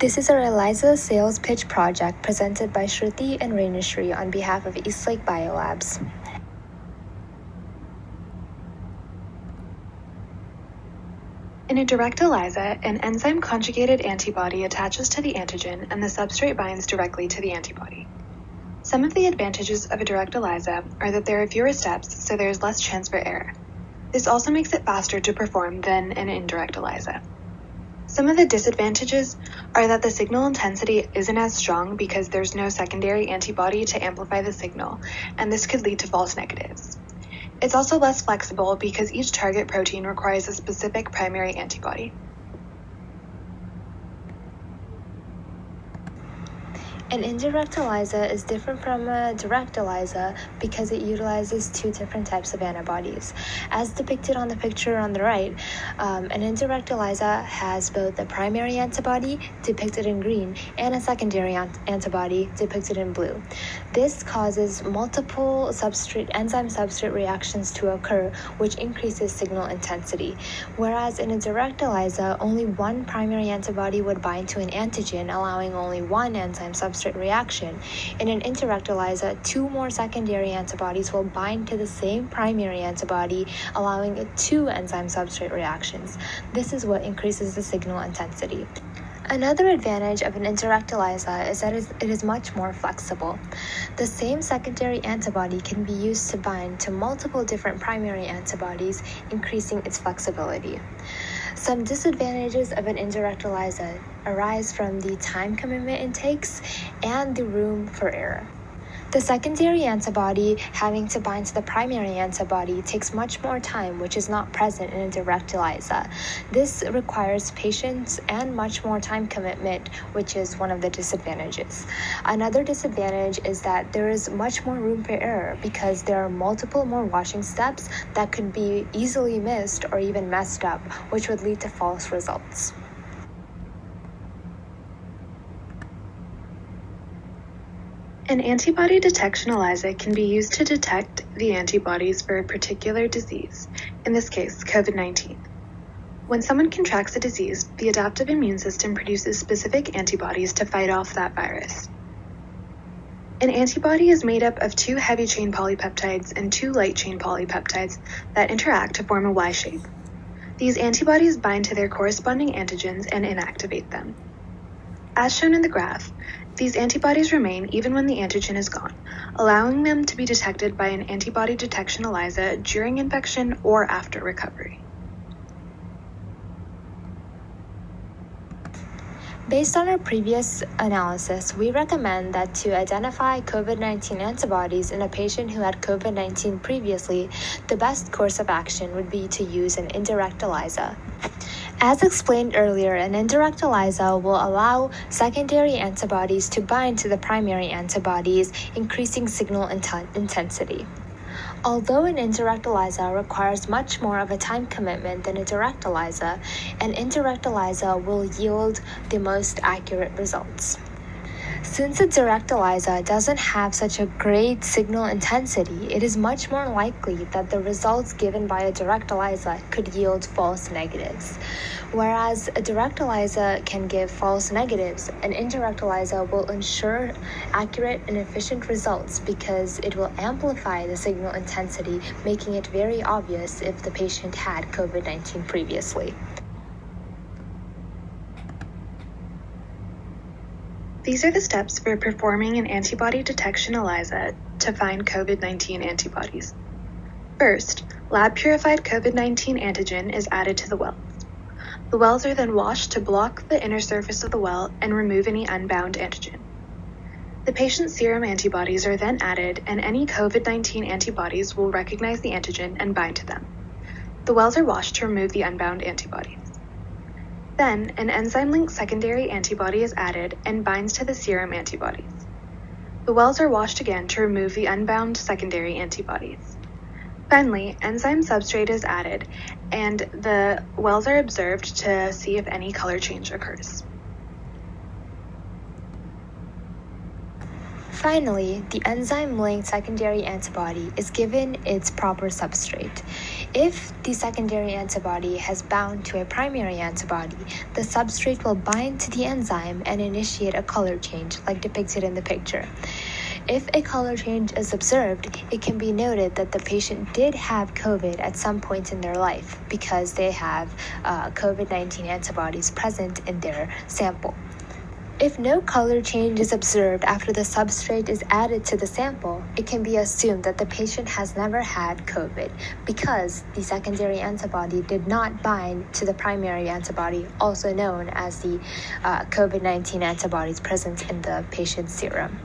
This is our ELISA sales pitch project presented by Shruti and Rainushri on behalf of Eastlake Biolabs. In a direct ELISA, an enzyme-conjugated antibody attaches to the antigen and the substrate binds directly to the antibody. Some of the advantages of a direct ELISA are that there are fewer steps, so there is less chance for error. This also makes it faster to perform than an indirect ELISA. Some of the disadvantages are that the signal intensity isn't as strong because there's no secondary antibody to amplify the signal, and this could lead to false negatives. It's also less flexible because each target protein requires a specific primary antibody. An indirect ELISA is different from a direct ELISA because it utilizes two different types of antibodies. As depicted on the picture on the right, an indirect ELISA has both a primary antibody, depicted in green, and a secondary antibody, depicted in blue. This causes multiple enzyme-substrate reactions to occur, which increases signal intensity. Whereas in a direct ELISA, only one primary antibody would bind to an antigen, allowing only one enzyme-substrate reaction. In an indirect ELISA, two more secondary antibodies will bind to the same primary antibody, allowing two enzyme-substrate reactions. This is what increases the signal intensity. Another advantage of an indirect ELISA is that it is much more flexible. The same secondary antibody can be used to bind to multiple different primary antibodies, increasing its flexibility. Some disadvantages of an indirect ELISA arise from the time commitment it takes and the room for error. The secondary antibody having to bind to the primary antibody takes much more time, which is not present in a direct ELISA. This requires patience and much more time commitment, which is one of the disadvantages. Another disadvantage is that there is much more room for error because there are multiple more washing steps that could be easily missed or even messed up, which would lead to false results. An antibody detection ELISA can be used to detect the antibodies for a particular disease, in this case, COVID-19. When someone contracts a disease, the adaptive immune system produces specific antibodies to fight off that virus. An antibody is made up of two heavy-chain polypeptides and two light-chain polypeptides that interact to form a Y shape. These antibodies bind to their corresponding antigens and inactivate them. As shown in the graph, these antibodies remain even when the antigen is gone, allowing them to be detected by an antibody detection ELISA during infection or after recovery. Based on our previous analysis, we recommend that to identify COVID-19 antibodies in a patient who had COVID-19 previously, the best course of action would be to use an indirect ELISA. As explained earlier, an indirect ELISA will allow secondary antibodies to bind to the primary antibodies, increasing signal intensity. Although an indirect ELISA requires much more of a time commitment than a direct ELISA, an indirect ELISA will yield the most accurate results. Since a direct ELISA doesn't have such a great signal intensity, it is much more likely that the results given by a direct ELISA could yield false negatives. Whereas a direct ELISA can give false negatives, an indirect ELISA will ensure accurate and efficient results because it will amplify the signal intensity, making it very obvious if the patient had COVID-19 previously. These are the steps for performing an antibody detection ELISA to find COVID-19 antibodies. First, lab-purified COVID-19 antigen is added to the wells. The wells are then washed to block the inner surface of the well and remove any unbound antigen. The patient's serum antibodies are then added, and any COVID-19 antibodies will recognize the antigen and bind to them. The wells are washed to remove the unbound antibodies. Then, an enzyme-linked secondary antibody is added and binds to the serum antibodies. The wells are washed again to remove the unbound secondary antibodies. Finally, enzyme substrate is added, and the wells are observed to see if any color change occurs. Finally, the enzyme-linked secondary antibody is given its proper substrate. If the secondary antibody has bound to a primary antibody, the substrate will bind to the enzyme and initiate a color change, like depicted in the picture. If a color change is observed, it can be noted that the patient did have COVID at some point in their life because they have COVID-19 antibodies present in their sample. If no color change is observed after the substrate is added to the sample, it can be assumed that the patient has never had COVID because the secondary antibody did not bind to the primary antibody, also known as the COVID-19 antibodies present in the patient's serum.